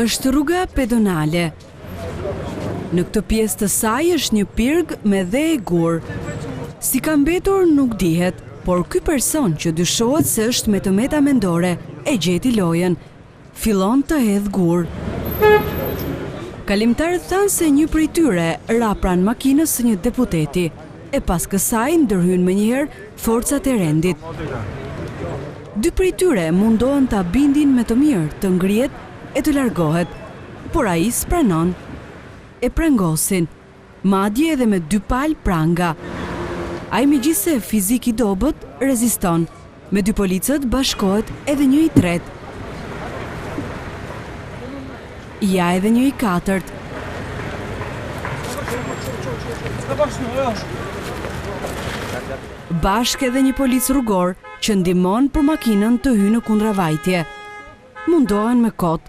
Është rruga pedonale. Në këtë pjesë të saj është një pirg me dhe e gur. Si ka mbetur nuk dihet, por ky person që dyshohet se është me të meta mendore e gjeti lojën. Fillon të hedh gur. Kalimtarët thanë se një prej tyre ra pranë makinës së një deputeti, e pas kësaj ndërhyn menjëherë forcat e rendit. Dy prej tyre mundohen ta bindin me të mirë të ngrihet e të largohet, por ai s'pranon. E prangosin, madje edhe me 2 palë pranga. Ai megjithse fizik i dobët reziston. Me 2 policët bashkohet edhe një i tretë. Ja edhe një i katërt. Bashk edhe një polic rrugor që ndihmon për makinën të hyjë në kundravajtje. Mundohen me kot.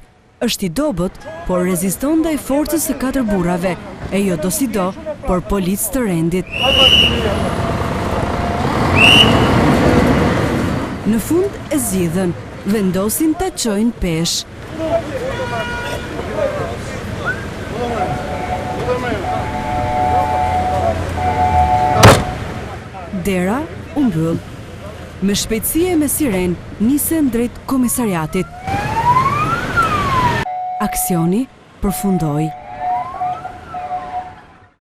Është i dobët, por reziston ndaj forcës së 4 burrave, e jo do si do, por policë të rendit. Në fund e zgjidhen, vendosin ta çojnë peshë. Dera u mbyll. Me shpejtësi e me siren nisen drejt komisariatit. Aksioni përfundoi.